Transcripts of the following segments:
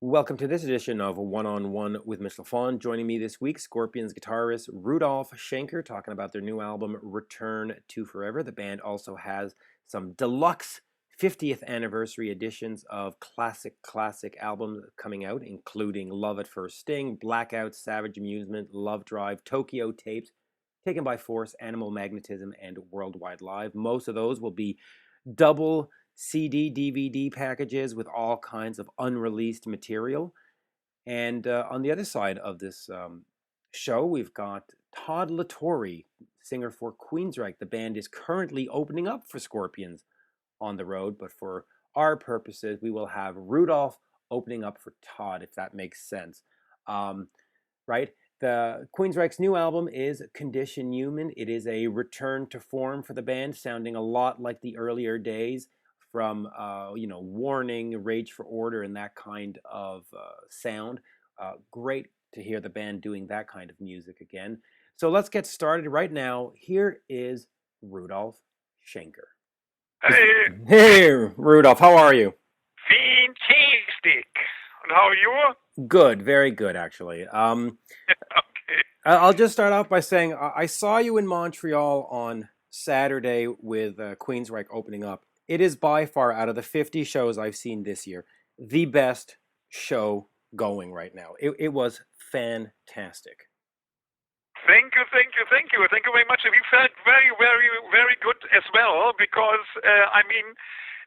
Welcome to this edition of One-on-One with Mitch Lafon. Joining me this week, Scorpions guitarist Rudolph Schenker, talking about their new album, Return to Forever. The band also has some deluxe 50th anniversary editions of classic albums coming out, including Love at First Sting, Blackout, Savage Amusement, Lovedrive, Tokyo Tapes, Taken by Force, Animal Magnetism, and Worldwide Live. Most of those will be double CD, DVD packages with all kinds of unreleased material. And on the other side of this show, we've got Todd, singer for Queensrÿche. The band is currently opening up for Scorpions on the road, but for our purposes, we will have Rudolph opening up for Todd, if that makes sense. Right? The Queensrÿche's new album is Condition Human. It is a return to form for the band, sounding a lot like the earlier days from Warning, Rage for Order, and that kind of sound. Great to hear the band doing that kind of music again. So let's get started right now. Here is Rudolph Schenker. Hey, Rudolph, how are you? Fantastic. And how are you? Good, very good, actually. Okay. I'll just start off by saying I saw you in Montreal on Saturday with Queensrÿche opening up. It is by far, out of the 50 shows I've seen this year, the best show going right now. It was fantastic. Thank you. Thank you very much. We felt very good as well because,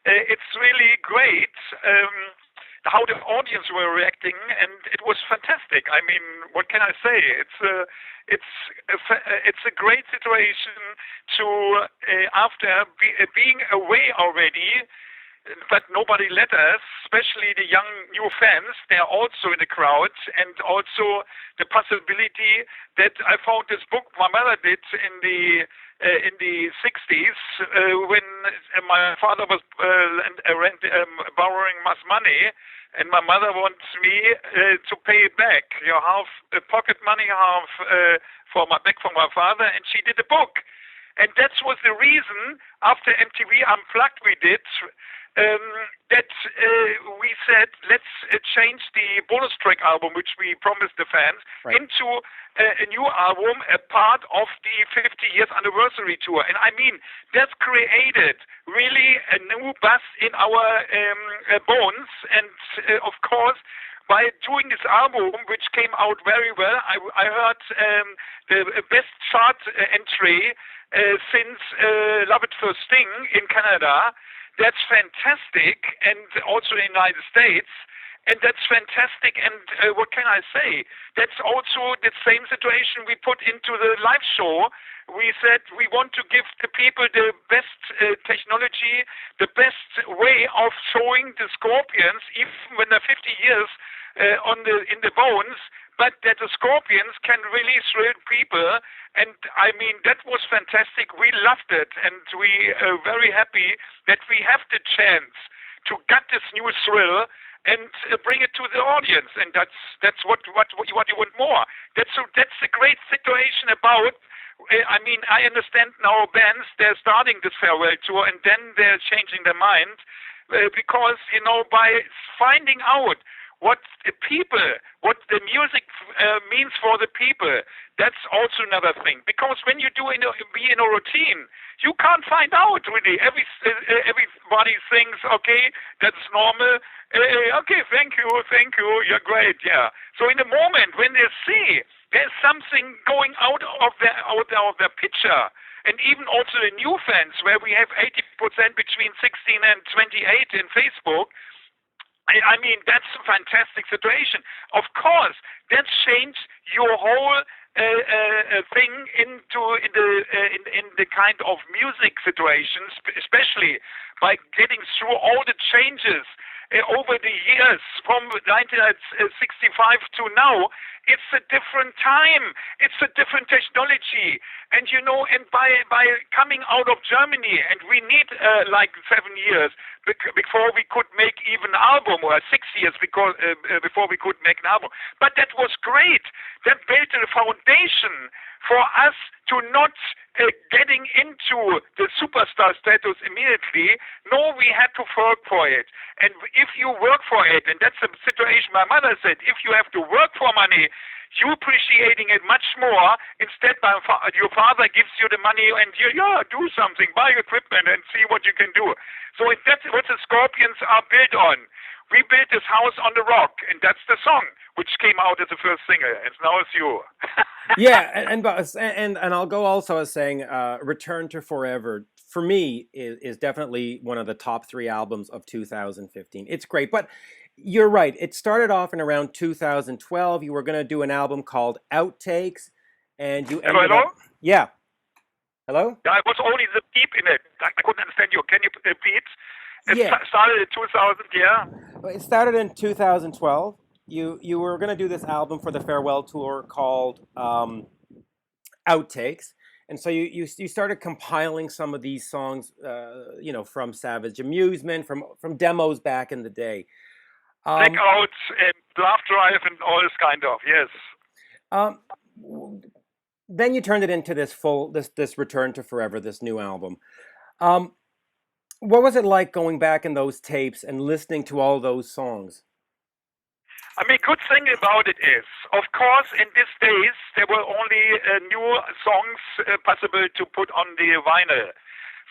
it's really great how the audience were reacting, and it was fantastic. I mean, what can I say? It's a great situation to, after being away already, but nobody let us, especially the young new fans. They're also in the crowd, and also the possibility that I found this book my mother did in the 60s when my father was borrowing much money, and my mother wants me to pay it back. Half pocket money, half from my father, and she did a book. And that was the reason, after MTV Unplugged we did, that we said, let's change the bonus track album, which we promised the fans, right, into a new album, a part of the 50 years anniversary tour. And I mean, that's created really a new buzz in our bones. And of course, by doing this album, which came out very well, I heard the best chart entry since Love at First Sting in Canada. That's fantastic, and also in the United States, and that's fantastic. And what can I say? That's also the same situation we put into the live show. We said we want to give the people the best technology, the best way of showing the Scorpions, even when they're 50 years in the bones, but that the Scorpions can really thrill people. And I mean, that was fantastic. We loved it, and we are very happy that we have the chance to get this new thrill and bring it to the audience. And that's what you want more. That's a great situation about. I mean, I understand now bands, they're starting this farewell tour and then they're changing their mind because, by finding out what the music means for the people, that's also another thing. Because when you be in a routine, you can't find out really. Everybody thinks, okay, that's normal. Okay, thank you, you're great, yeah. So in the moment when they see there's something going out of their picture, and even also the new fans, where we have 80% between 16 and 28 in Facebook. I mean, that's a fantastic situation. Of course, that changed your whole thing in the kind of music situations, especially by getting through all the changes over the years from 1965 to now. It's a different time. It's a different technology. And and by coming out of Germany, and we need like 7 years before we could make even an album, or 6 years before we could make an album. But that was great. That built a foundation for us to not getting into the superstar status immediately. No, we had to work for it. And if you work for it, and that's the situation my mother said, if you have to work for money, you appreciating it much more. Instead, your father gives you the money and you do something, buy equipment and see what you can do. So that's what the Scorpions are built on. We built this house on the rock, and that's the song which came out as the first single. And now it's you. Yeah, and I'll go also as saying Return to Forever for me is definitely one of the top 3 albums of 2015. It's great, but you're right. It started off in around 2012. You were going to do an album called Outtakes, and you ended Hello? up... Yeah. Hello? Yeah, it was only the beep in it. I couldn't understand you. Can you repeat? It started in 2000, yeah. It started in 2012. You were going to do this album for the farewell tour called Outtakes, and so you started compiling some of these songs, from Savage Amusement, from demos back in the day. Blackout and Lovedrive and all this kind of, yes. Then you turned it into this Return to Forever, this new album. What was it like going back in those tapes and listening to all those songs? I mean, good thing about it is, of course, in these days, there were only new songs possible to put on the vinyl.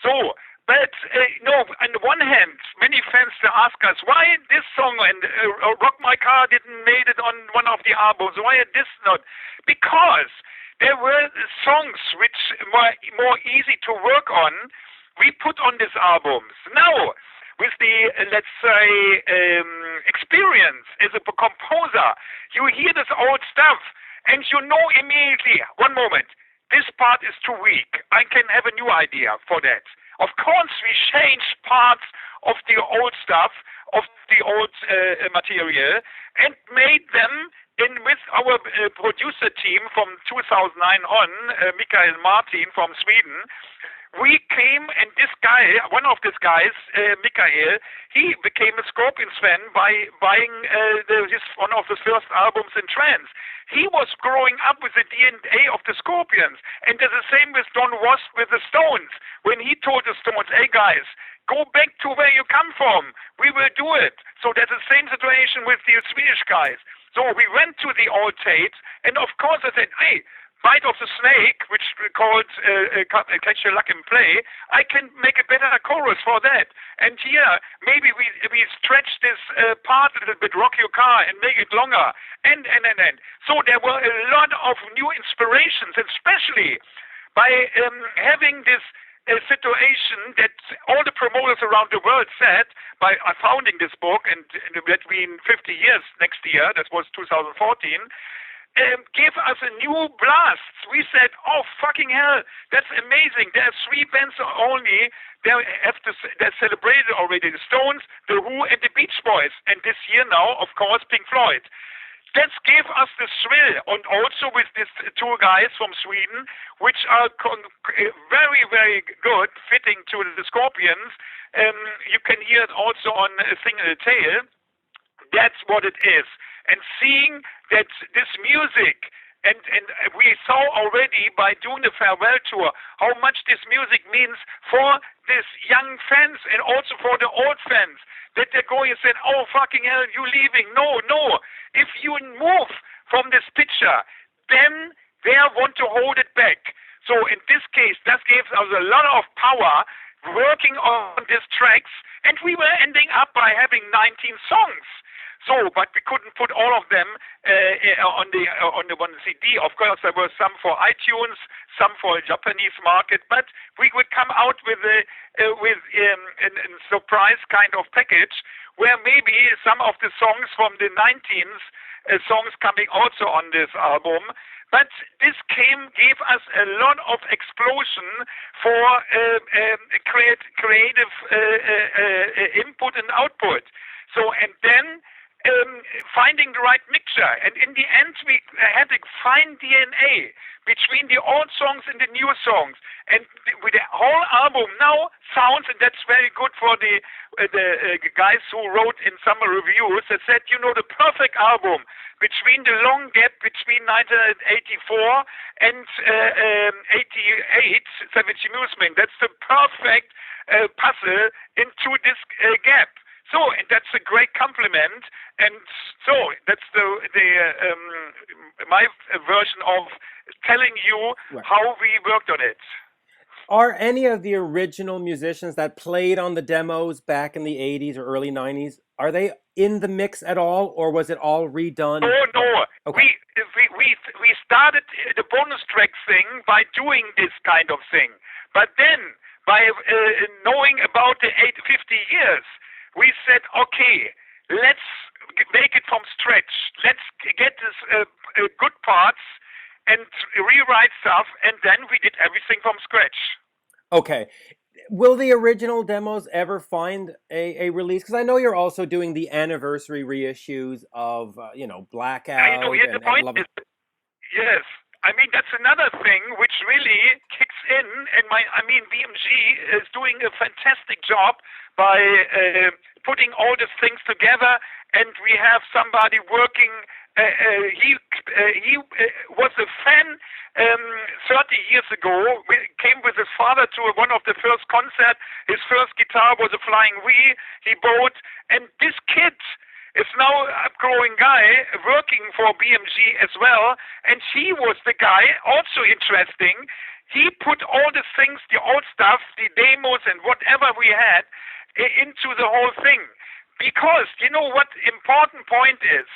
So, but on the one hand, many fans ask us, why this song and Rock My Car didn't made it on one of the albums? Why this not? Because there were songs which were more easy to work on. We put on these albums. Now, with the, let's say, experience as a composer, you hear this old stuff and you know immediately, one moment, this part is too weak. I can have a new idea for that. Of course, we changed parts of the old stuff, of the old material, and made them with our producer team from 2009 on, Michael Martin from Sweden. We came, and this guy, one of these guys, Michael, he became a Scorpions fan by buying one of his first albums in trance. He was growing up with the DNA of the Scorpions, and there's the same with Don Was with the Stones. When he told the Stones, hey guys, go back to where you come from, we will do it. So that's the same situation with the Swedish guys. So we went to the old tapes, and of course I said, hey, Bite of the Snake, which we called Catch Your Luck and Play, I can make a better chorus for that. And here, maybe we stretch this part a little bit, Rock Your Car, and make it longer. And. So there were a lot of new inspirations, especially by having this situation that all the promoters around the world said by founding this book, and between 50 years next year, that was 2014, give us a new blast. We said, oh, fucking hell, that's amazing. There are 3 bands only. They're celebrated already, the Stones, the Who, and the Beach Boys. And this year now, of course, Pink Floyd. That gave us the thrill, and also with these 2 guys from Sweden, which are very, very good, fitting to the Scorpions. You can hear it also on Single Tail. That's what it is. And seeing that this music, and we saw already by doing the farewell tour how much this music means for these young fans and also for the old fans, that they're going and saying, oh, fucking hell, you leaving. No. If you move from this picture, then they want to hold it back. So in this case, that gives us a lot of power working on these tracks, and we were ending up by having 19 songs. So, but we couldn't put all of them on the one CD. Of course, there were some for iTunes, some for the Japanese market, but we would come out with a surprise kind of package where maybe some of the songs from the 19th songs coming also on this album. But this gave us a lot of explosion for creative input and output. So, and then finding the right mixture. And in the end, we had a fine DNA between the old songs and the new songs. And with the whole album now sounds, and that's very good for the guys who wrote in summer reviews, that said, the perfect album between the long gap between 1984 and 88, Savage Amusement. That's the perfect puzzle into this gap. So, and that's a great compliment, and so that's my version of telling you how we worked on it. Are any of the original musicians that played on the demos back in the 80s or early 90s, are they in the mix at all, or was it all redone? No. Okay. We started the bonus track thing by doing this kind of thing, but then by knowing about the 50 years, we said, okay, let's make it from scratch. Let's get this good parts and rewrite stuff, and then we did everything from scratch. Okay. Will the original demos ever find a release? Because I know you're also doing the anniversary reissues of, Blackout. I know, the point is, yes. I mean, that's another thing which really kicks in, and BMG is doing a fantastic job by putting all the things together, and we have somebody working. He was a fan 30 years ago. We came with his father to one of the first concerts. His first guitar was a Flying V he bought, and this kid is now a growing guy working for BMG as well, and he was the guy, also interesting. He put all the things, the old stuff, the demos and whatever we had into the whole thing. Because, what important point is,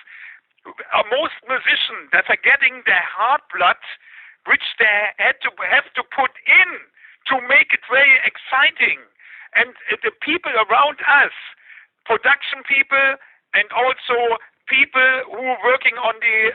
most musicians that are getting their heart blood, which they have to put in to make it very exciting. And the people around us, production people, and also people who are working on the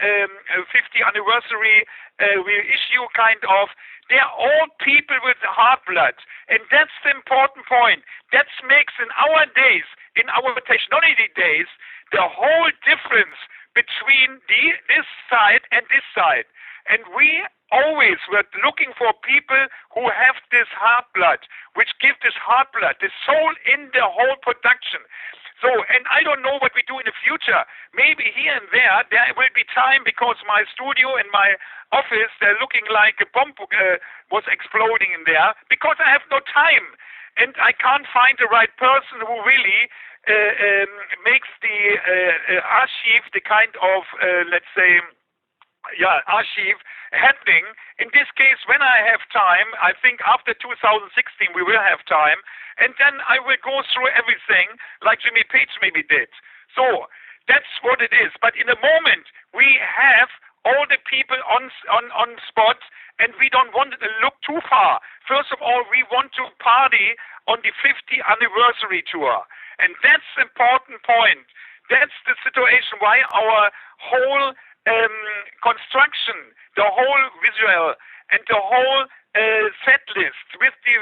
50th anniversary reissue kind of, they're all people with heart blood. And that's the important point. That makes in our days, in our technology days, the whole difference between this side and this side. And we always were looking for people who have this heart blood, which give this heart blood, the soul in the whole production. So, and I don't know what we do in the future. Maybe here and there will be time, because my studio and my office, they're looking like a bomb was exploding in there, because I have no time. And I can't find the right person who really makes the archive, the kind of, archive happening. In this case, when I have time, I think after 2016 we will have time, and then I will go through everything like Jimmy Page maybe did. So that's what it is. But in the moment, we have all the people on spot, and we don't want to look too far. First of all, we want to party on the 50th anniversary tour, and that's the important point. That's the situation why our whole construction, the whole visual, and the whole set list with the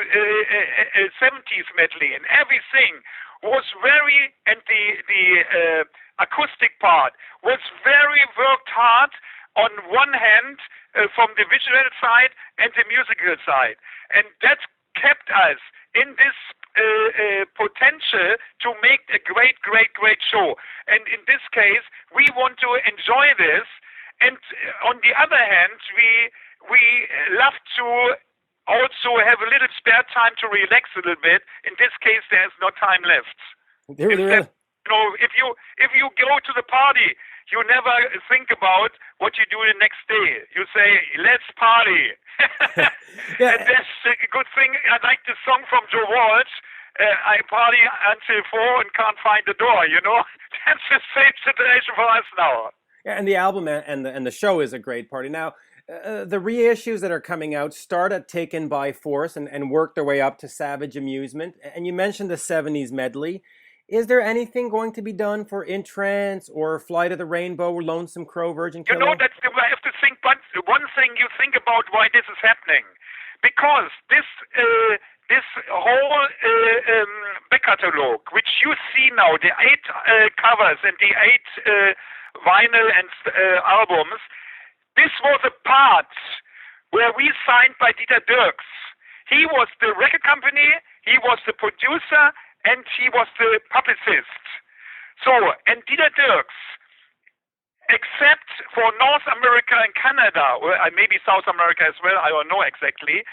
70s medley and everything was very, and the acoustic part was very worked hard on one hand from the visual side and the musical side. And that kept us in this potential to make a great show. And in this case, we want to enjoy this. And on the other hand, we love to also have a little spare time to relax a little bit. In this case, there's no time left. If you go to the party, you never think about what you do the next day. You say, let's party. And that's a good thing. I like the song from Joe Walsh, I party until 4 and can't find the door, That's the same situation for us now. Yeah, and the album and the show is a great party. Now, the reissues that are coming out start at Taken by Force and work their way up to Savage Amusement. And you mentioned the 70s medley. Is there anything going to be done for In Trance or Flight of the Rainbow, Lonesome Crow, Virgin Killer? That's I have to think. But one thing you think about why this is happening, because this this whole back catalog, which you see now, the 8 covers and the 8 vinyl and albums, this was a part where we signed by Dieter Dirks. He was the record company, he was the producer, and he was the publicist. So, and Dieter Dirks, except for North America and Canada, or maybe South America as well, I don't know exactly,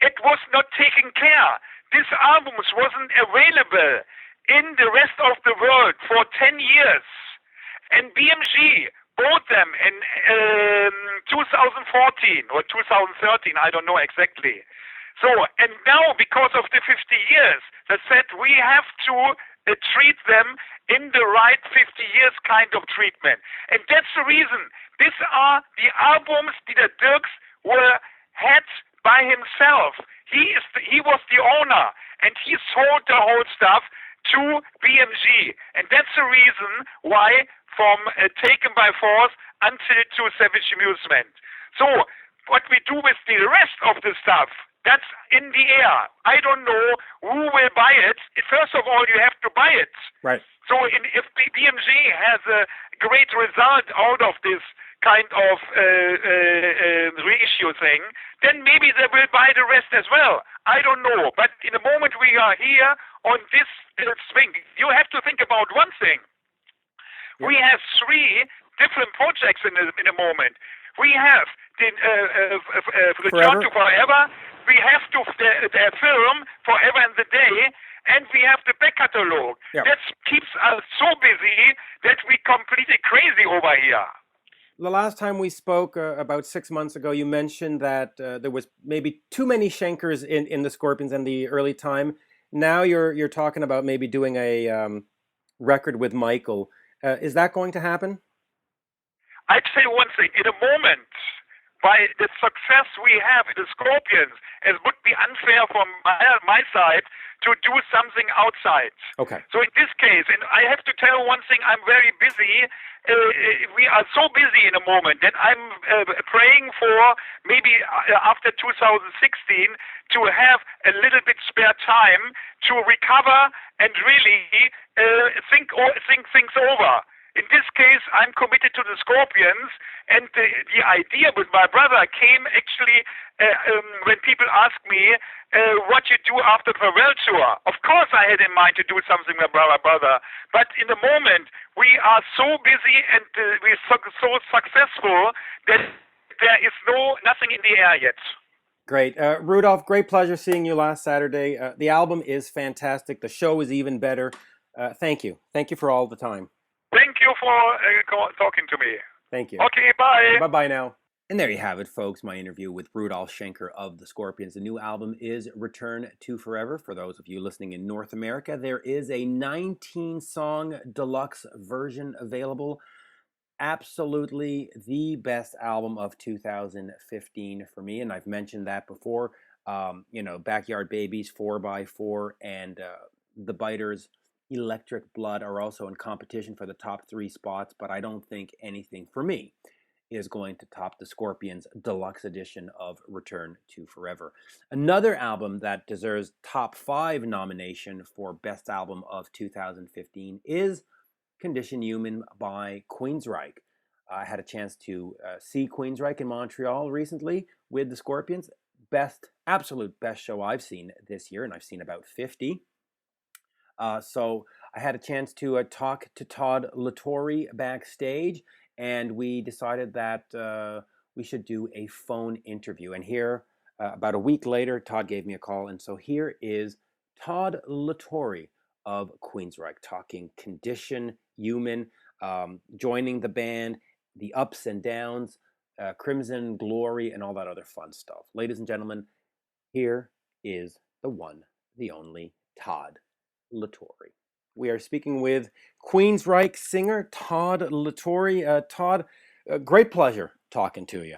it was not taken care. This album wasn't available in the rest of the world for 10 years. And BMG bought them in 2014 or 2013, I don't know exactly. So, and now because of the 50 years, they said we have to treat them in the right 50 years kind of treatment. And that's the reason. These are the albums Dieter Dirks had by himself. He was the owner, and he sold the whole stuff to BMG. And that's the reason why from Taken by Force until to Savage Amusement. So what we do with the rest of the stuff, that's in the air. I don't know who will buy it. First of all, you have to buy it. Right. So if BMG has a great result out of this kind of reissue thing, then maybe they will buy the rest as well. I don't know. But in the moment we are here on this swing, you have to think about one thing. We have 3 different projects in a moment. We have the Return to Forever. We have the film Forever and the Day, and we have the back catalog. Yep. That keeps us so busy that we completely crazy over here. The last time we spoke, about 6 months ago, you mentioned that there was maybe too many Schenkers in the Scorpions in the early time. Now you're talking about maybe doing a record with Michael. Is that going to happen? I'd say one thing. In a moment, by the success we have in the Scorpions, it would be unfair from my side to do something outside. Okay. So in this case, and I have to tell one thing, I'm very busy. We are so busy in a moment that I'm praying for maybe after 2016 to have a little bit spare time to recover and really think things over. In this case, I'm committed to the Scorpions, and the idea with my brother came actually when people ask me what you do after the farewell tour. Of course, I had in mind to do something with my brother, but in the moment, we are so busy and we're so successful that there is nothing in the air yet. Great. Rudolf, great pleasure seeing you last Saturday. The album is fantastic. The show is even better. Thank you. Thank you for all the time. Thank you for talking to me. Thank you. Okay, bye. Bye-bye now. And there you have it, folks. My interview with Rudolf Schenker of the Scorpions. The new album is Return to Forever. For those of you listening in North America, there is a 19-song deluxe version available. Absolutely the best album of 2015 for me. And I've mentioned that before. Backyard Babies, 4x4, and The Biters, Electric Blood are also in competition for the top 3 spots, but I don't think anything for me is going to top the Scorpions deluxe edition of Return to Forever. Another album that deserves top 5 nomination for best album of 2015 is Condition Human by Queensrÿche. I had a chance to see Queensrÿche in Montreal recently with the Scorpions. Absolute best show I've seen this year, and I've seen about 50. So I had a chance to talk to Todd Torre backstage, and we decided that we should do a phone interview. And here, about a week later, Todd gave me a call, and so here is Todd Torre of Queensrÿche talking Condition Human, joining the band, the ups and downs, Crimson Glory, and all that other fun stuff. Ladies and gentlemen, here is the one, the only Todd Torre. We are speaking with Queensrÿche singer Todd Torre. Todd, great pleasure talking to you.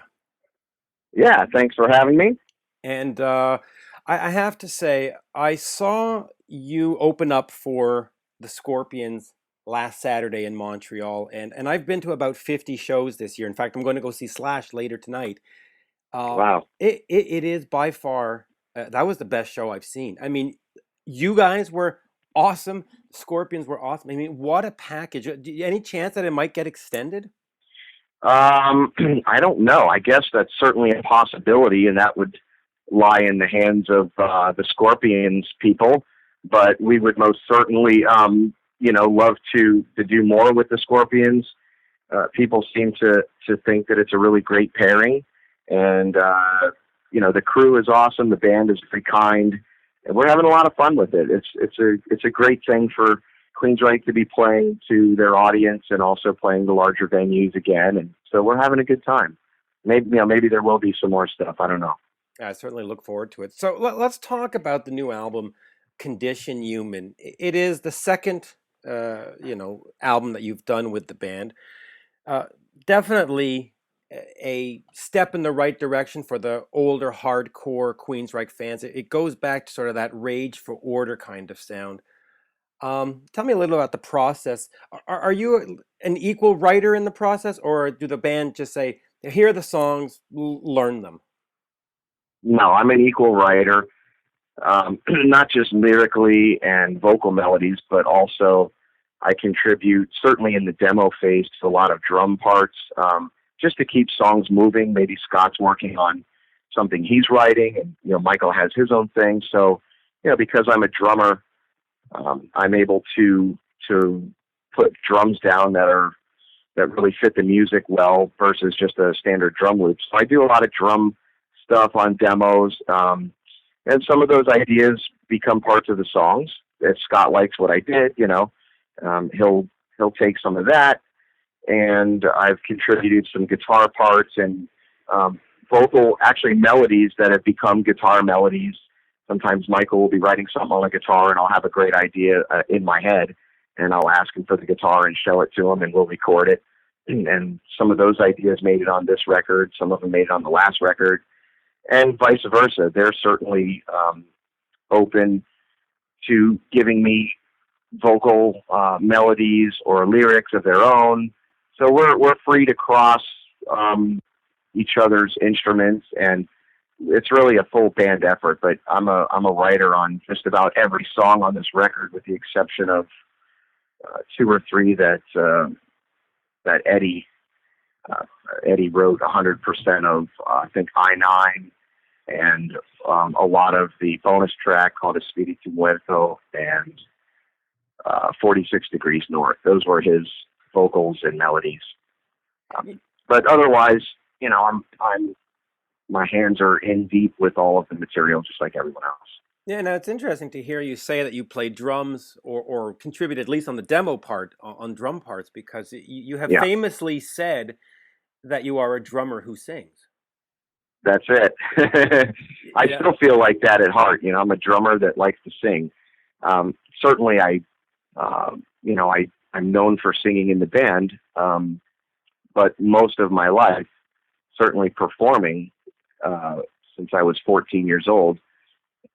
Yeah, thanks for having me. And I have to say, I saw you open up for the Scorpions last Saturday in Montreal, and I've been to about 50 shows this year. In fact, I'm going to go see Slash later tonight. Wow. It is by far That was the best show I've seen. I mean, you guys were awesome. Scorpions were awesome. I mean, what a package. Any chance that it might get extended? I don't know. I guess that's certainly a possibility, and that would lie in the hands of the Scorpions people. But we would most certainly, love to do more with the Scorpions. People seem to think that it's a really great pairing, and the crew is awesome. The band is very kind, and we're having a lot of fun with it. It's a great thing for Queensrÿche to be playing to their audience and also playing the larger venues again, and so we're having a good time. Maybe there will be some more stuff. I don't know. I certainly look forward to it. So let's talk about the new album, Condition Human. It is the second, album that you've done with the band. Definitely a step in the right direction for the older hardcore Queensrÿche fans. It goes back to sort of that Rage for Order kind of sound. Tell me a little about the process. Are you an equal writer in the process, or do the band just say, here are the songs, learn them? No, I'm an equal writer, not just lyrically and vocal melodies, but also I contribute, certainly in the demo phase, to a lot of drum parts, just to keep songs moving. Maybe Scott's working on something he's writing, and Michael has his own thing. So, because I'm a drummer, I'm able to put drums down that really fit the music well versus just a standard drum loop. So I do a lot of drum stuff on demos, and some of those ideas become parts of the songs. If Scott likes what I did, he'll take some of that, and I've contributed some guitar parts and vocal, actually melodies that have become guitar melodies. Sometimes Michael will be writing something on a guitar, and I'll have a great idea in my head, and I'll ask him for the guitar and show it to him, and we'll record it. And some of those ideas made it on this record. Some of them made it on the last record, and vice versa. They're certainly open to giving me vocal melodies or lyrics of their own. So we're free to cross each other's instruments, and it's really a full band effort. But I'm a writer on just about every song on this record, with the exception of 2 or 3 that Eddie wrote 100% of. I think I-9 and a lot of the bonus track called Espiritu Muerto and 46 Degrees North. Those were his vocals and melodies. But otherwise, I'm my hands are in deep with all of the material, just like everyone else. Yeah, now it's interesting to hear you say that you play drums or contribute at least on the demo part on drum parts, because you have famously said that you are a drummer who sings. That's it. I still feel like that at heart. I'm a drummer that likes to sing. Certainly, I'm known for singing in the band, but most of my life, certainly performing since I was 14 years old,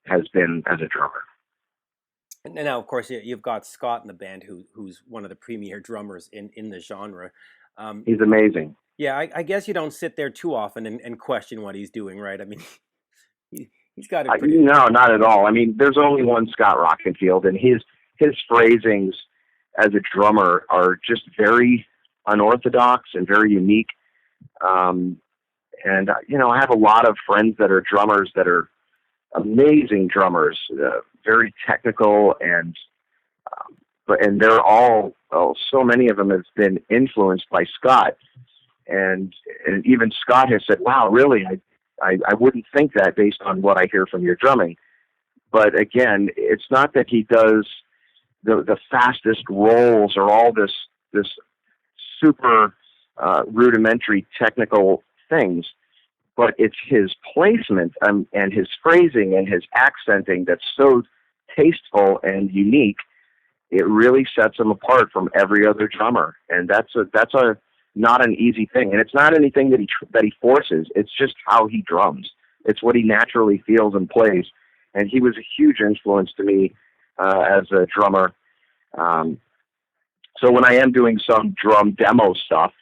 has been as a drummer. And now, of course, you've got Scott in the band, who's one of the premier drummers in the genre. He's amazing. Yeah, I guess you don't sit there too often and question what he's doing, right? I mean, he's got it pretty... No, not at all. I mean, there's only one Scott Rockenfield, and his phrasings as a drummer are just very unorthodox and very unique. And I have a lot of friends that are drummers that are amazing drummers, very technical, and they're all, so many of them have been influenced by Scott. And even Scott has said, wow, really, I wouldn't think that based on what I hear from your drumming. But again, it's not that he does the fastest rolls or all this super rudimentary technical things, but it's his placement and his phrasing and his accenting that's so tasteful and unique. It really sets him apart from every other drummer, and that's not an easy thing. And it's not anything that he forces. It's just how he drums. It's what he naturally feels and plays. And he was a huge influence to me as a drummer. So when I am doing some drum demo stuff,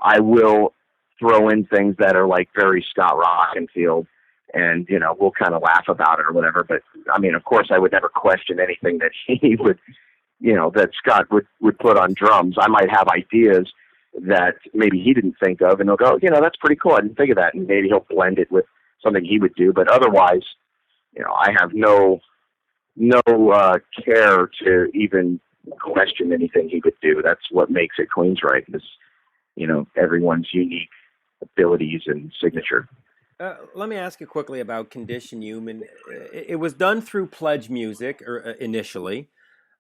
I will throw in things that are like very Scott Rockenfield, and we'll kind of laugh about it or whatever. But I mean, of course, I would never question anything that he would, that Scott would put on drums. I might have ideas that maybe he didn't think of, and he'll go, that's pretty cool. I didn't think of that, and maybe he'll blend it with something he would do. But otherwise, I have no care to even question anything he would do. That's what makes it Queensrÿche, is everyone's unique abilities and signature. Let me ask you quickly about Condition Human. It was done through Pledge Music initially.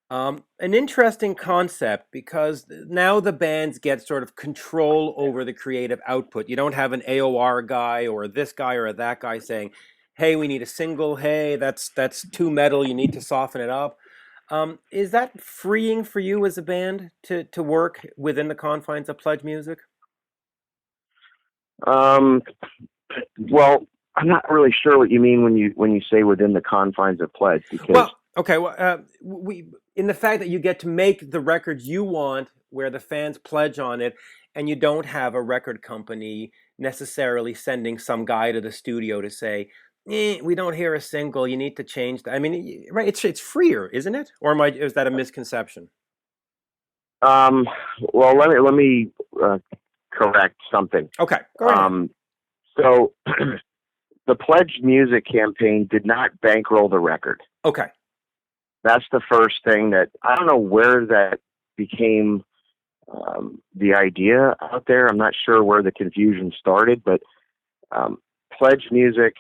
An interesting concept, because now the bands get sort of control over the creative output. You don't have an AOR guy or this guy or that guy saying, hey, we need a single, hey, that's too metal, you need to soften it up. Is that freeing for you as a band to work within the confines of Pledge Music? Well, I'm not really sure what you mean when you say within the confines of Pledge. Because we in the fact that you get to make the records you want, where the fans pledge on it, and you don't have a record company necessarily sending some guy to the studio to say, we don't hear a single, you need to change that. I mean, right? It's freer, isn't it? Or is that a misconception? Well, let me correct something. Okay, go ahead. So the Pledge Music campaign did not bankroll the record. Okay. That's the first thing that, I don't know where that became the idea out there. I'm not sure where the confusion started, but Pledge Music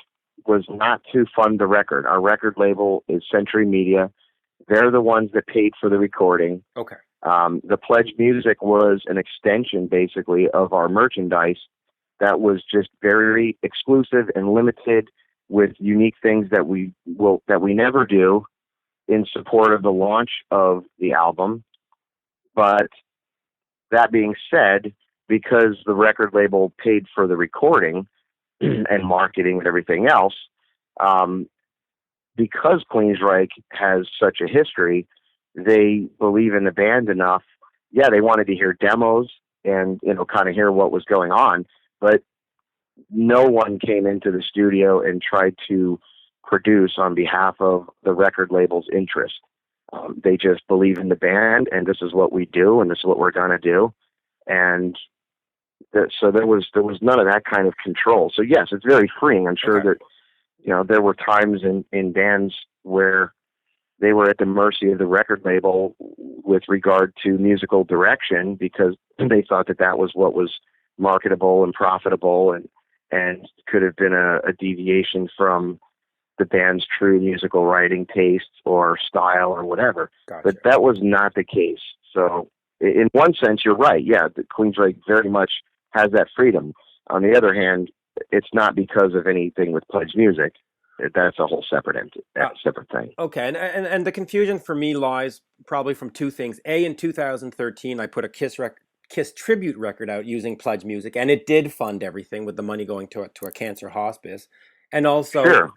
was not to fund the record. Our record label is Century Media. They're the ones that paid for the recording. Okay. The Pledge Music was an extension, basically, of our merchandise that was just very exclusive and limited, with unique things that we never do in support of the launch of the album. But that being said, because the record label paid for the recording and marketing and everything else, because Queensrÿche has such a history, they believe in the band enough. Yeah, they wanted to hear demos and kind of hear what was going on, but no one came into the studio and tried to produce on behalf of the record label's interest. They just believe in the band, and this is what we do, and this is what we're going to do. And so there was none of that kind of control. So yes, it's very freeing. I'm sure that, there were times in bands where they were at the mercy of the record label with regard to musical direction, because they thought that was what was marketable and profitable, and could have been a deviation from the band's true musical writing tastes or style or whatever. Gotcha. But that was not the case. So in one sense, you're right. Yeah, the Queensrÿche very much has that freedom. On the other hand, it's not because of anything with Pledge Music. That's a whole separate thing. Okay, and the confusion for me lies probably from two things. In 2013, I put a Kiss tribute record out using Pledge Music, and it did fund everything with the money going to a cancer hospice. And also, sure.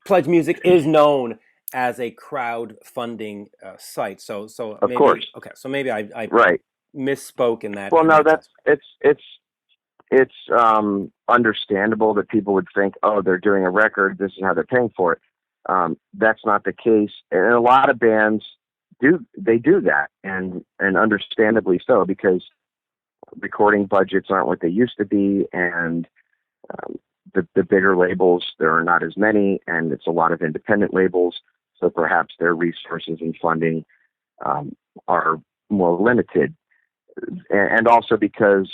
Pledge Music is known as a crowdfunding site. So of maybe, course. Okay, so maybe I right. misspoke in that. Well, no, it's understandable that people would think, oh, they're doing a record, this is how they're paying for it. That's not the case, and a lot of bands do that, and understandably so, because recording budgets aren't what they used to be, and the bigger labels, there are not as many, and it's a lot of independent labels, so perhaps their resources and funding are more limited, and also because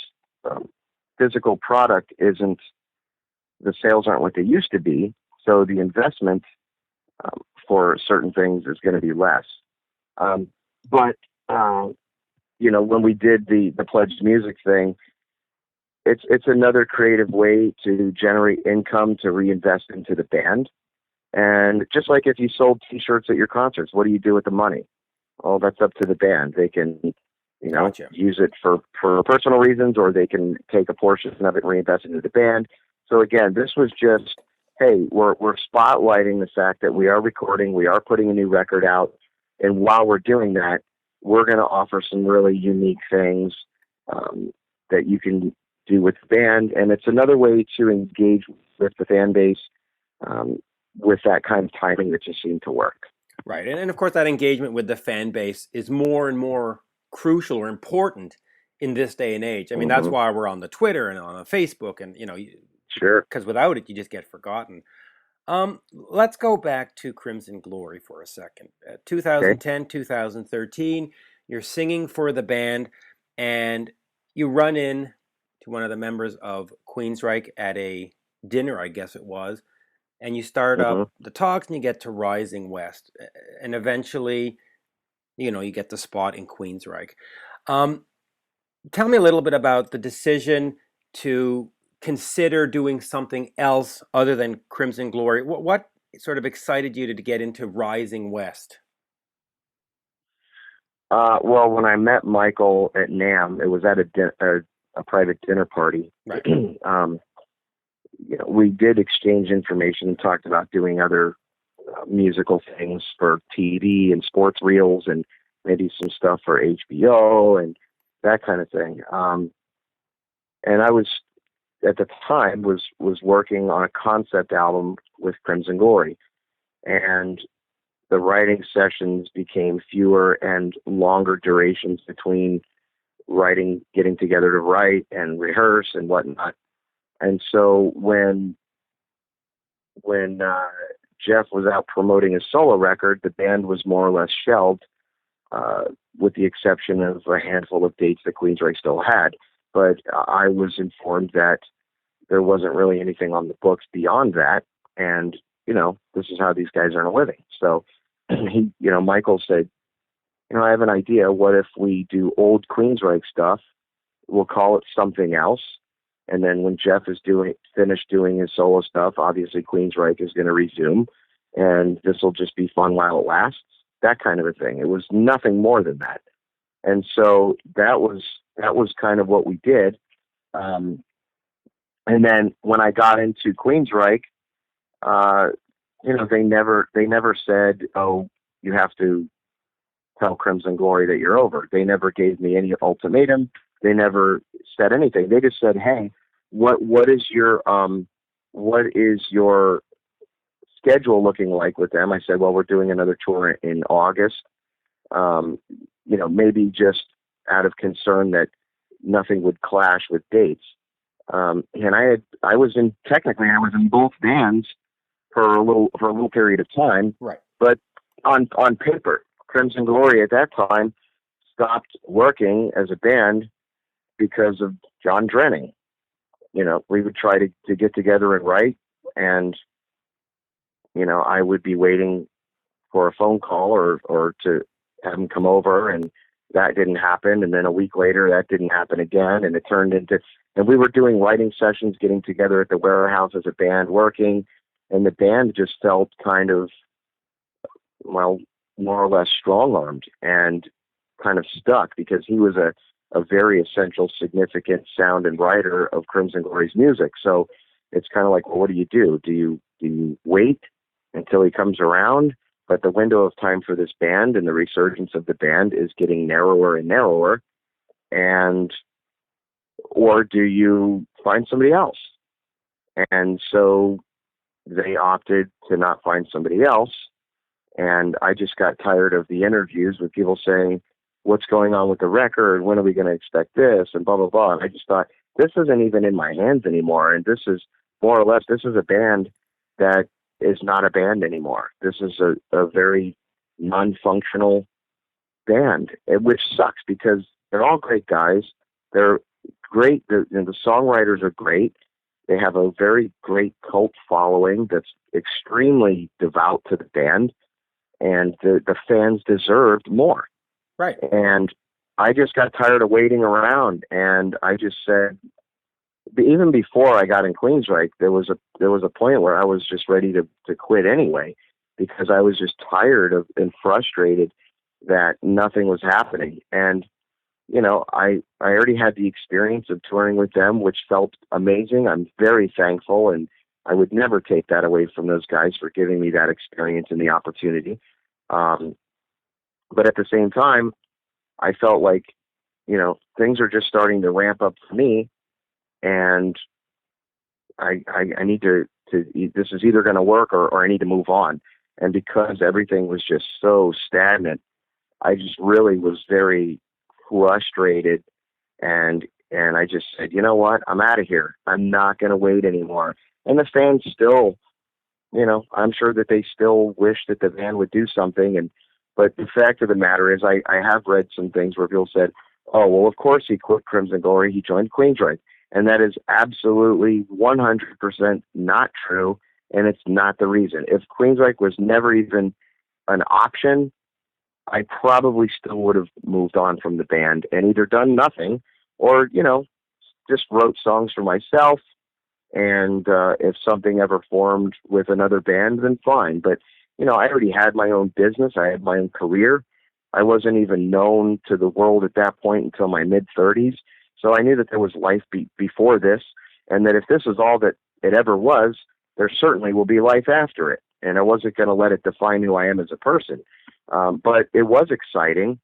physical product the sales aren't what they used to be, so the investment for certain things is going to be less. But when we did the Pledge Music thing, it's another creative way to generate income to reinvest into the band. And just like if you sold T-shirts at your concerts, what do you do with the money? Well, that's up to the band. They can Gotcha. use it for personal reasons, or they can take a portion of it and reinvest into the band. So again, this was just, hey, we're spotlighting the fact that we are recording, we are putting a new record out, and while we're doing that, we're going to offer some really unique things that you can do with the band, and it's another way to engage with the fan base with that kind of timing that just seemed to work. Right. And of course, that engagement with the fan base is more and more crucial or important in this day and age. I mean, that's why we're on the Twitter and on Facebook, and, Sure. because without it, you just get forgotten. Let's go back to Crimson Glory for a second. 2010, 2013, you're singing for the band, and you run in to one of the members of Queensrÿche at a dinner, I guess it was, and you start up the talks and you get to Rising West, and eventually, you get the spot in Queensrÿche. Tell me a little bit about the decision to consider doing something else other than Crimson Glory. What sort of excited you to get into Rising West? Well, when I met Michael at NAMM, it was at a private dinner party. Right. We did exchange information and talked about doing other musical things for TV and sports reels and maybe some stuff for HBO and that kind of thing. And I was, at the time, was working on a concept album with Crimson Glory. And the writing sessions became fewer and longer durations between writing, getting together to write and rehearse and whatnot. And so when Jeff was out promoting his solo record, the band was more or less shelved, with the exception of a handful of dates that Queensrÿche still had. But I was informed that there wasn't really anything on the books beyond that. And, this is how these guys earn a living. So Michael said, I have an idea. What if we do old Queensrÿche stuff? We'll call it something else. And then when Jeff is finished doing his solo stuff, obviously Queensrÿche is going to resume, and this will just be fun while it lasts. That kind of a thing. It was nothing more than that. And so that was kind of what we did. And then when I got into Queensrÿche, they never said, "Oh, you have to tell Crimson Glory that you're over." They never gave me any ultimatum. They never said anything. They just said, "Hey, what is your schedule looking like with them?" I said, "Well, we're doing another tour in August. Maybe just out of concern that nothing would clash with dates." And I was in both bands for a little period of time. Right. But on paper, Crimson Glory at that time stopped working as a band because of John Drenning. We would try to get together and write, and I would be waiting for a phone call or to have him come over, and that didn't happen. And then a week later, that didn't happen again, and it turned into, and we were doing writing sessions, getting together at the warehouse as a band, working, and the band just felt kind of, well, more or less strong-armed and kind of stuck, because he was a very essential, significant sound and writer of Crimson Glory's music. So it's kind of like, well, what do? Do you wait until he comes around? But the window of time for this band and the resurgence of the band is getting narrower and narrower. Or do you find somebody else? And so they opted to not find somebody else. And I just got tired of the interviews with people saying, "What's going on with the record? When are we going to expect this?" and blah, blah, blah. And I just thought, this isn't even in my hands anymore. And this is more or less, this is a band that is not a band anymore. This is a very non-functional band, which sucks because they're all great guys. They're great. The songwriters are great. They have a very great cult following that's extremely devout to the band, and the fans deserved more. Right. And I just got tired of waiting around, and I just said, even before I got in Queensrÿche, there was a point where I was just ready to quit anyway, because I was just tired of and frustrated that nothing was happening. And I already had the experience of touring with them, which felt amazing. I'm very thankful, and I would never take that away from those guys for giving me that experience and the opportunity. But at the same time, I felt like, things are just starting to ramp up for me, and I need to this is either going to work or I need to move on. And because everything was just so stagnant, I just really was very frustrated, and I just said, you know what, I'm out of here. I'm not going to wait anymore. And the fans still, I'm sure that they still wish that the band would do something. But the fact of the matter is, I have read some things where people said, oh, well, of course he quit Crimson Glory, he joined Queensrÿche. And that is absolutely 100% not true, and it's not the reason. If Queensrÿche was never even an option, I probably still would have moved on from the band and either done nothing or, just wrote songs for myself. And if something ever formed with another band, then fine. But, I already had my own business. I had my own career. I wasn't even known to the world at that point until my mid-30s. So I knew that there was life before this, and that if this is all that it ever was, there certainly will be life after it. And I wasn't going to let it define who I am as a person. But it was exciting,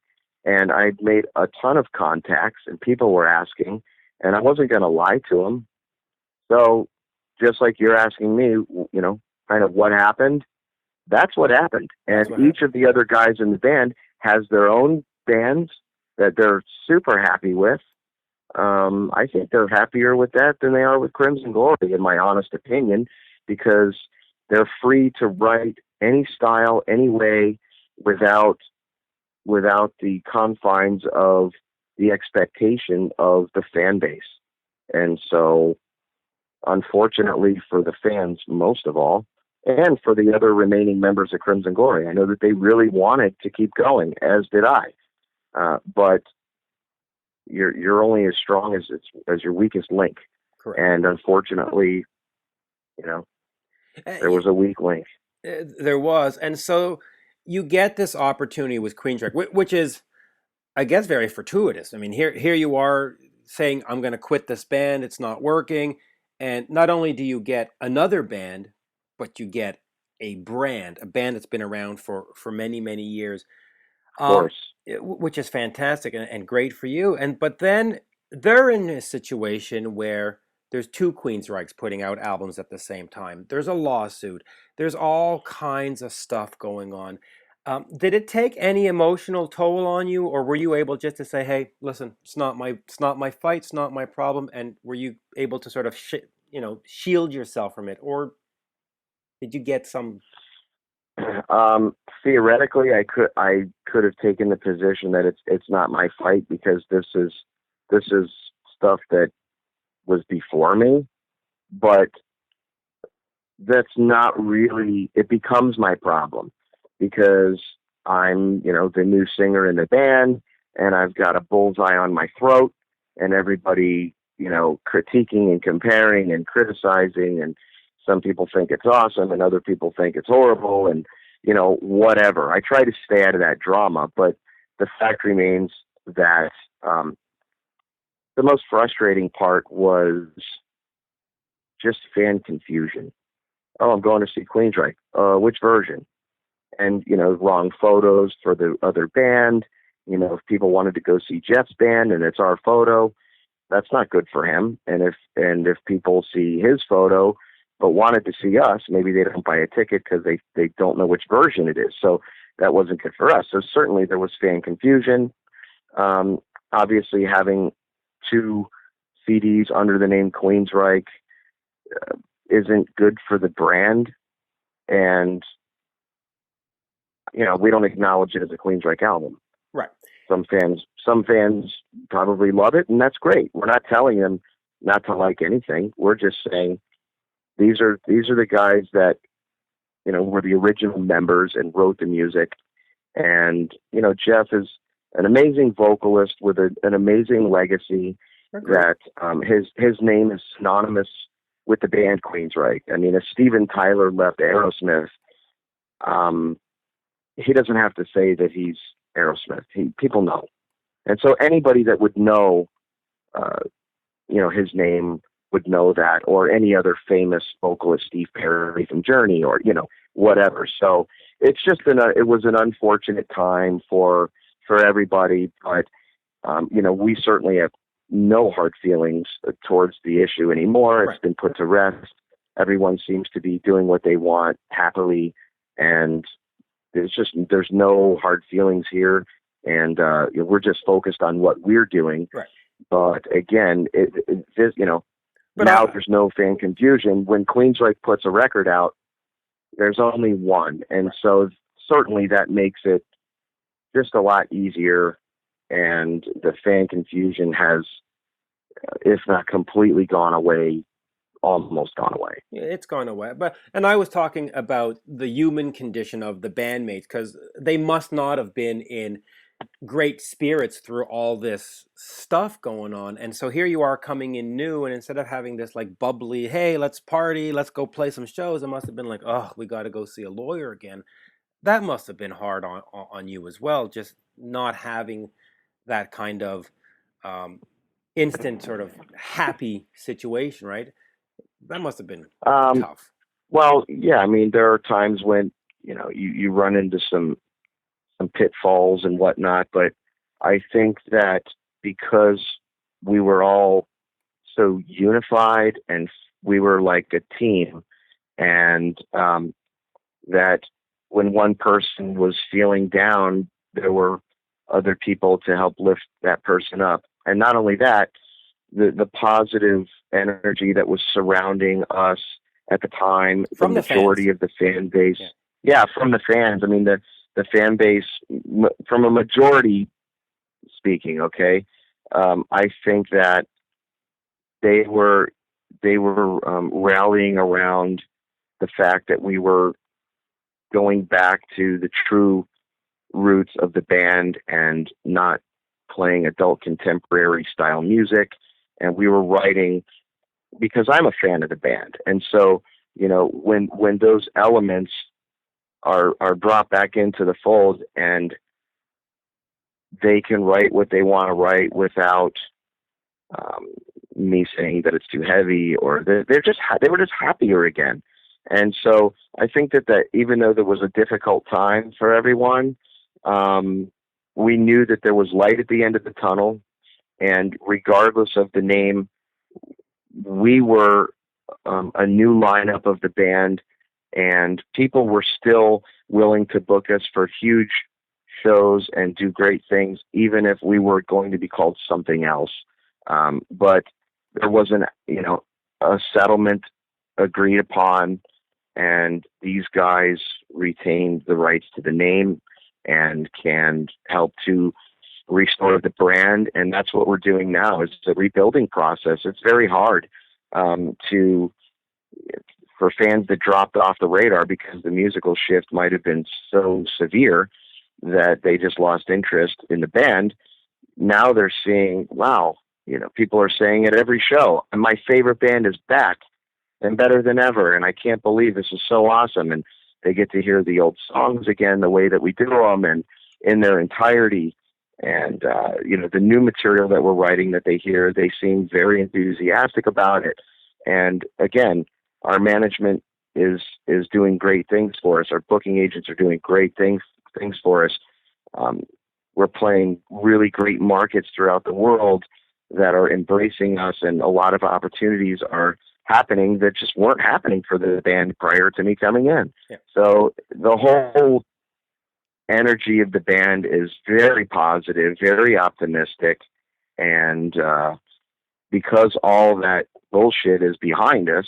and I'd made a ton of contacts, and people were asking, and I wasn't going to lie to them. So just like you're asking me, kind of what happened, that's what happened. And each of the other guys in the band has their own bands that they're super happy with. I think they're happier with that than they are with Crimson Glory, in my honest opinion, because they're free to write any style, any way, without the confines of the expectation of the fan base. And so, unfortunately for the fans, most of all, and for the other remaining members of Crimson Glory, I know that they really wanted to keep going, as did I. But you're only as strong as your weakest link. Correct. And unfortunately, there was a weak link. There was. And so you get this opportunity with Queensrÿche, which is, I guess, very fortuitous. I mean, here you are saying, I'm going to quit this band. It's not working. And not only do you get another band, but you get a band that's been around for many, many years. Of course. Which is fantastic and great for you. But then they're in a situation where there's two Queensrÿches putting out albums at the same time. There's a lawsuit. There's all kinds of stuff going on. Did it take any emotional toll on you, or were you able just to say, "Hey, listen, it's not my fight, it's not my problem," and were you able to sort of shield yourself from it, or did you get some? Theoretically, I could have taken the position that it's not my fight, because this is stuff that was before me, but that's not really, it becomes my problem, because I'm, the new singer in the band, and I've got a bullseye on my throat, and everybody, critiquing and comparing and criticizing, and some people think it's awesome and other people think it's horrible, and, whatever. I try to stay out of that drama, but the fact remains that the most frustrating part was just fan confusion. Oh, I'm going to see Queensrÿche. Which version? And, wrong photos for the other band. If people wanted to go see Jeff's band and it's our photo, that's not good for him. And if people see his photo but wanted to see us, maybe they don't buy a ticket because they don't know which version it is. So that wasn't good for us. So certainly there was fan confusion. Obviously, having two CDs under the name Queensrÿche isn't good for the brand, and we don't acknowledge it as a Queensrÿche album. Right. Some fans probably love it, and that's great. We're not telling them not to like anything. We're just saying these are the guys that were the original members and wrote the music. And Jeff is an amazing vocalist with an amazing legacy. Okay. That his name is synonymous with the band Queensrÿche. I mean, if Steven Tyler left Aerosmith, he doesn't have to say that he's Aerosmith. People know. And so anybody that would know, his name would know that, or any other famous vocalist, Steve Perry from Journey, or, whatever. So it's just it was an unfortunate time for everybody, but, we certainly have no hard feelings towards the issue anymore. Right. It's been put to rest. everyone seems to be doing what they want happily, and there's no hard feelings here, and we're just focused on what we're doing. Right. But again, But now there's no fan confusion. When Queensrÿche puts a record out, there's only one, and so certainly that makes it just a lot easier, and the fan confusion has, if not completely gone away, almost gone away. Yeah, it's gone away. And I was talking about the human condition of the bandmates, because they must not have been in great spirits through all this stuff going on. And so here you are coming in new, and instead of having this like bubbly, hey, let's party, let's go play some shows, it must have been like, oh, we got to go see a lawyer again. That must have been hard on you as well, just not having that kind of instant sort of happy situation, right? That must have been tough. Well, yeah, I mean, there are times when, you run into some pitfalls and whatnot, but I think that because we were all so unified and we were like a team, and that when one person was feeling down, there were other people to help lift that person up. And not only that, the positive energy that was surrounding us at the time, from the majority fans. of the fan base. Yeah, from the fans. I mean, the fan base, from a majority speaking, okay, I think that they were rallying around the fact that we were going back to the true roots of the band and not playing adult contemporary style music. And we were writing, because I'm a fan of the band. And so, when those elements are brought back into the fold, and they can write what they want to write without me saying that it's too heavy, or they were just happier again. And so I think that even though there was a difficult time for everyone, we knew that there was light at the end of the tunnel. And regardless of the name, we were a new lineup of the band, and people were still willing to book us for huge shows and do great things, even if we were going to be called something else. But there wasn't, a settlement agreed upon, and these guys retained the rights to the name and can help to restore the brand. And that's what we're doing now. It's a rebuilding process. It's very hard for fans that dropped off the radar because the musical shift might have been so severe that they just lost interest in the band. Now they're seeing, wow, people are saying at every show, and my favorite band is back and better than ever, and I can't believe this is so awesome. And they get to hear the old songs again, the way that we do them, and in their entirety. And the new material that we're writing that they hear, they seem very enthusiastic about it. And again, our management is doing great things for us. Our booking agents are doing great things for us. We're playing really great markets throughout the world that are embracing us, and a lot of opportunities are happening that just weren't happening for the band prior to me coming in. Yeah. So the whole energy of the band is very positive, very optimistic, and because all that bullshit is behind us,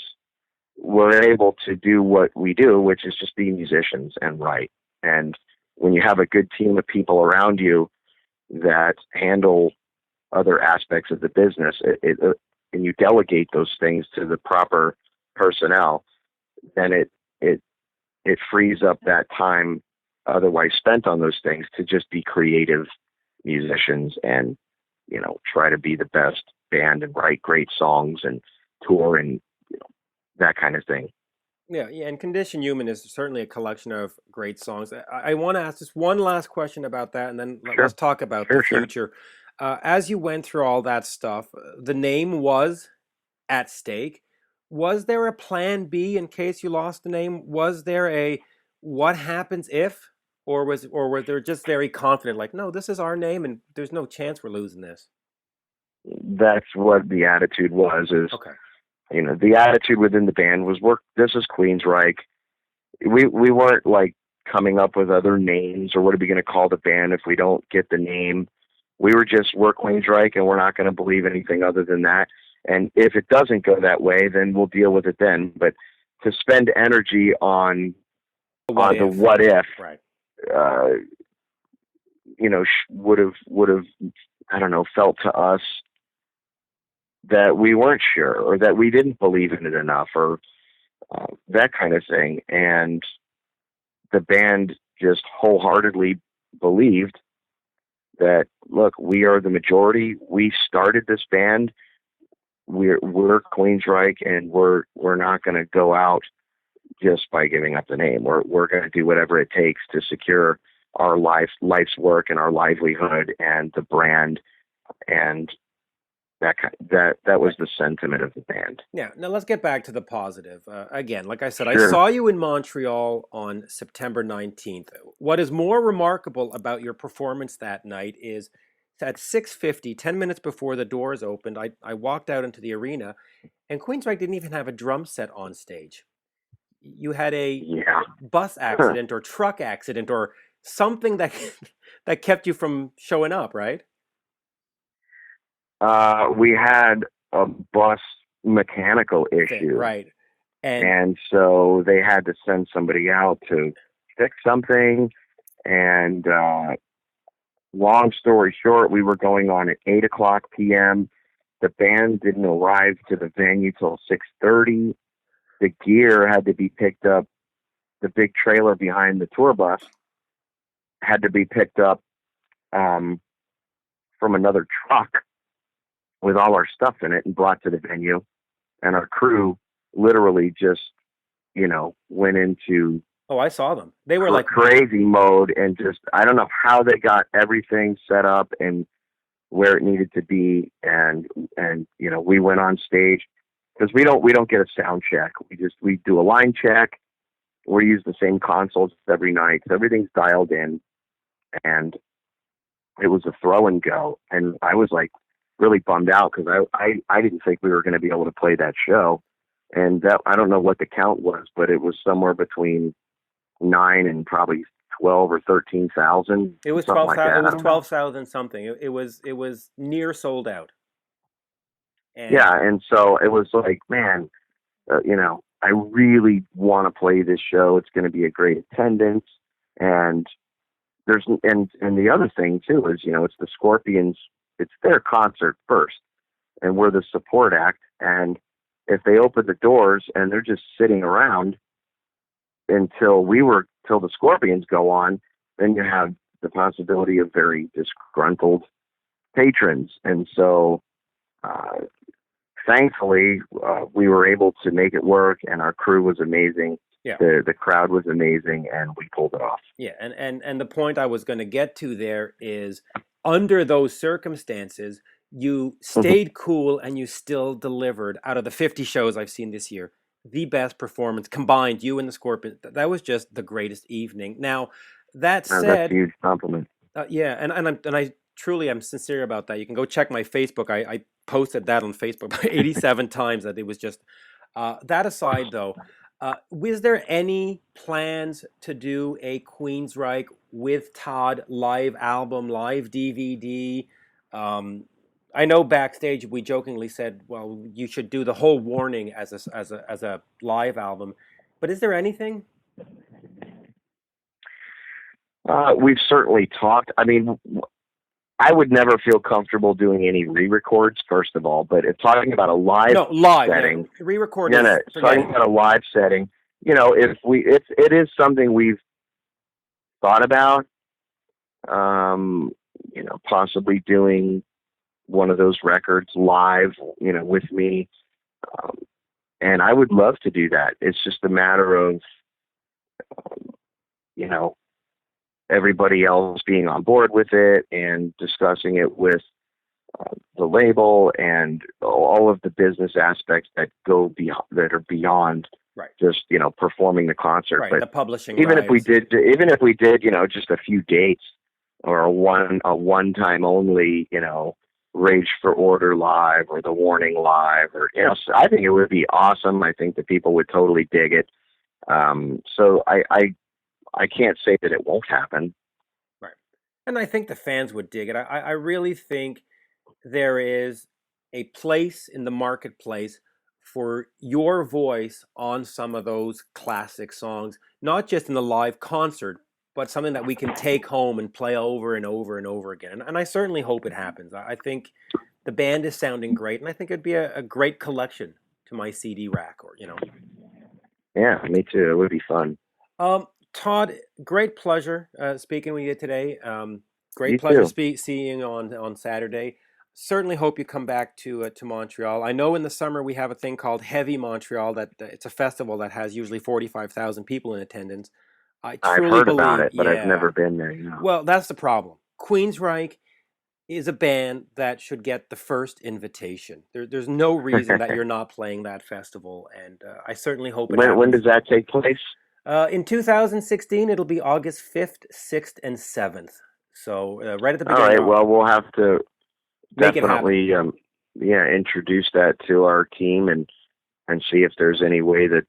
we're able to do what we do, which is just be musicians and write. And when you have a good team of people around you that handle other aspects of the business, and you delegate those things to the proper personnel, then it frees up that time otherwise spent on those things to just be creative musicians and, try to be the best band and write great songs and tour and, that kind of thing. Yeah, and Condition Human is certainly a collection of great songs. I want to ask just one last question about that, and then let's talk about the future. As you went through all that stuff, the name was at stake. Was there a plan B in case you lost the name? Was there a what happens if, or was there just very confident, like, no, this is our name, and there's no chance we're losing this? That's what the attitude was. Okay. the attitude within the band was, this is Queensrÿche. We weren't like coming up with other names or what are we going to call the band if we don't get the name. We were just, we're Queensrÿche and we're not going to believe anything other than that. And if it doesn't go that way, then we'll deal with it then. But to spend energy on the what if, right. Would have, I don't know, felt to us that we weren't sure or that we didn't believe in it enough or that kind of thing. And the band just wholeheartedly believed that, look, we are the majority. We started this band. We're Queensrÿche, and we're not going to go out just by giving up the name. We're going to do whatever it takes to secure our life's work and our livelihood and the brand, and that was the sentiment of the band. Yeah. Now let's get back to the positive. Again, like I said, Sure. I saw you in Montreal on September 19th. What is more remarkable about your performance that night is at 6:50, 10 minutes before the doors opened, I walked out into the arena, and Queensrÿche didn't even have a drum set on stage. You had a bus accident or truck accident or something that kept you from showing up, right? We had a bus mechanical issue, right? And so they had to send somebody out to fix something. And long story short, we were going on at 8:00 p.m. The band didn't arrive to the venue till 6:30. The gear had to be picked up. The big trailer behind the tour bus had to be picked up from another truck with all our stuff in it and brought to the venue. And our crew literally just, went into I saw them. They were like crazy mode, and just, I don't know how they got everything set up and where it needed to be. And we went on stage because we don't get a sound check. We do a line check. We use the same consoles every night. So everything's dialed in, and it was a throw and go. And I was like really bummed out because I didn't think we were going to be able to play that show. And that, I don't know what the count was, but it was somewhere between 9 and probably 12 or 13,000. It was 12,000. It was 12,000 something. It was near sold out. And so it was like, man, I really want to play this show. It's going to be a great attendance, and the other thing too is, it's the Scorpions. It's their concert first, and we're the support act. And if they open the doors and they're just sitting around until the Scorpions go on, then you have the possibility of very disgruntled patrons. And so, thankfully, we were able to make it work, and our crew was amazing. Yeah. The crowd was amazing, and we pulled it off. Yeah, and the point I was going to get to there is, under those circumstances, you stayed cool and you still delivered. Out of the 50 shows I've seen this year, the best performance combined, you and the Scorpions. That was just the greatest evening. Now, that said, that's a huge compliment. And I truly am sincere about that. You can go check my Facebook. I posted that on Facebook 87 times. That it was just that aside, though. Was there any plans to do a Queensrÿche with Todd live album, live DVD? I know backstage we jokingly said, well, you should do the whole Warning as a live album. But is there anything? We've certainly talked. I mean, I would never feel comfortable doing any re-records, first of all. But if talking about a live setting, re-record. Talking about a live setting, it is something we've thought about. Possibly doing one of those records live, with me, and I would love to do that. It's just a matter of, everybody else being on board with it and discussing it with the label and all of the business aspects that go beyond, that are beyond just, performing the concert. Right, but the publishing even rights. if we did, just a few dates or a one-time only, Rage for Order live or The Warning live, or so I think it would be awesome. I think that people would totally dig it. So I can't say that it won't happen. Right. And I think the fans would dig it. I really think there is a place in the marketplace for your voice on some of those classic songs, not just in the live concert, but something that we can take home and play over and over and over again. And I certainly hope it happens. I think the band is sounding great, and I think it'd be a great collection to my CD rack, or Yeah, me too. It would be fun. Todd, great pleasure speaking with you today. Great You pleasure too. seeing you on Saturday. Certainly hope you come back to Montreal. I know in the summer we have a thing called Heavy Montreal. That it's a festival that has usually 45,000 people in attendance. I I've truly heard about believe, it, but I've never been there. Well, that's the problem. Queensrÿche is a band that should get the first invitation. There's no reason that you're not playing that festival, and I certainly hope it happens. When does that take place? In 2016, it'll be August 5th, 6th, and 7th. So right at the beginning. All right. Well, we'll have to make definitely, introduce that to our team and see if there's any way that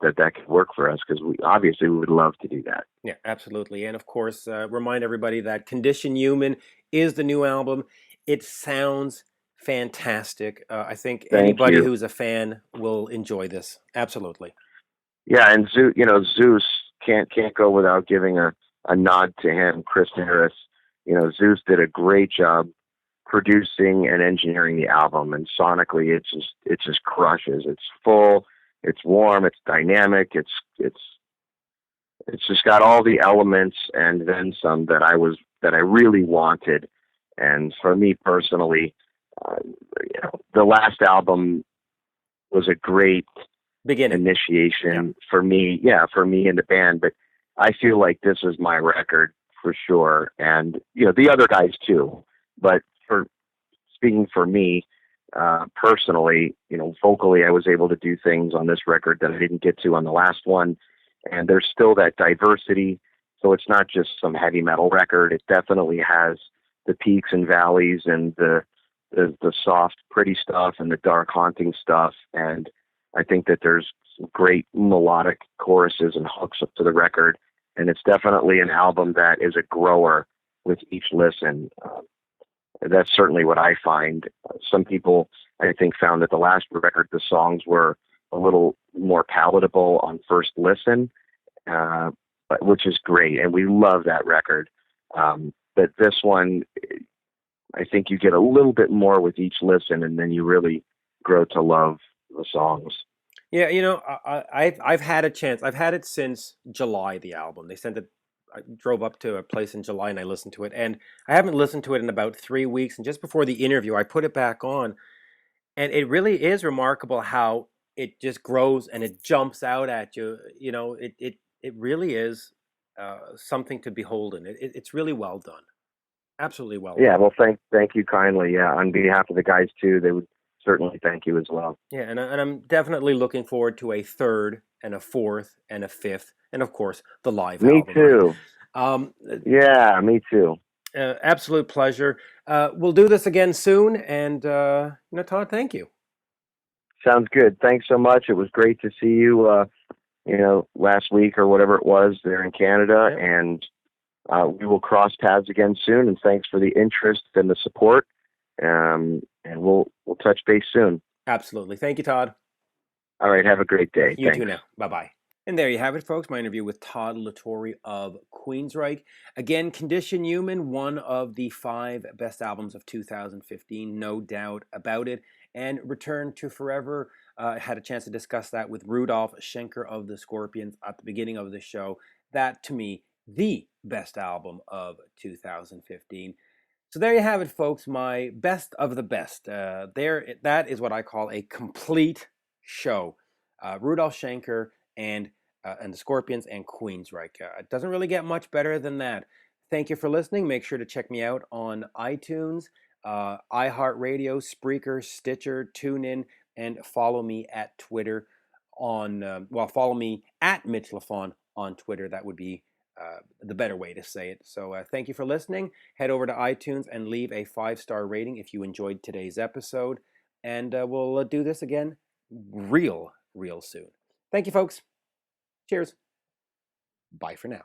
could work for us, because we would love to do that. Yeah, absolutely. And of course, remind everybody that Condition Human is the new album. It sounds fantastic. I think anybody who's a fan will enjoy this. Absolutely. Yeah, and Zeus can't go without giving a nod to him, Chris Harris. Zeus did a great job producing and engineering the album, and sonically it just crushes. It's full, it's warm, it's dynamic, it's just got all the elements and then some that I really wanted. And for me personally, the last album was a great initiation for me in the band, but I feel like this is my record for sure, and the other guys too, but speaking for me personally, vocally I was able to do things on this record that I didn't get to on the last one, and there's still that diversity. So it's not just some heavy metal record. It definitely has the peaks and valleys and the soft pretty stuff and the dark haunting stuff, and I think that there's some great melodic choruses and hooks up to the record, and it's definitely an album that is a grower with each listen. That's certainly what I find. Some people, I think, found that the last record, the songs were a little more palatable on first listen, which is great, and we love that record. But this one, I think you get a little bit more with each listen, and then you really grow to love the songs. Yeah, I've had a chance. I've had it since July, the album. They sent it. I drove up to a place in July and I listened to it, and I haven't listened to it in about 3 weeks. And just before the interview, I put it back on, and it really is remarkable how it just grows and it jumps out at you. It really is something to behold, and it's really well done. Absolutely well done. Yeah, well, thank you kindly. Yeah, on behalf of the guys too, they would certainly thank you as well. Yeah, and I'm definitely looking forward to a third and a fourth and a fifth, and of course the live album. Me too. Right? Yeah, me too. Absolute pleasure. We'll do this again soon, and Todd, thank you. Sounds good. Thanks so much. It was great to see you. Last week or whatever it was there in Canada, and we will cross paths again soon. And thanks for the interest and the support. And we'll touch base soon. Absolutely. Thank you, Todd. All right. Have a great day. You too now. Bye-bye. And there you have it, folks. My interview with Todd Torre of Queensrÿche. Again, Condition Human, one of the 5 best albums of 2015, no doubt about it. And Return to Forever, had a chance to discuss that with Rudolph Schenker of the Scorpions at the beginning of the show. That, to me, the best album of 2015. So there you have it, folks. My best of the best. That is what I call a complete show. Rudolf Schenker and the Scorpions and Queensrÿche. It doesn't really get much better than that. Thank you for listening. Make sure to check me out on iTunes, iHeartRadio, Spreaker, Stitcher, TuneIn, and follow me at Twitter follow me at Mitch Lafon on Twitter. That would be the better way to say it. So thank you for listening. Head over to iTunes and leave a 5-star rating if you enjoyed today's episode. And we'll do this again real soon. Thank you, folks. Cheers. Bye for now.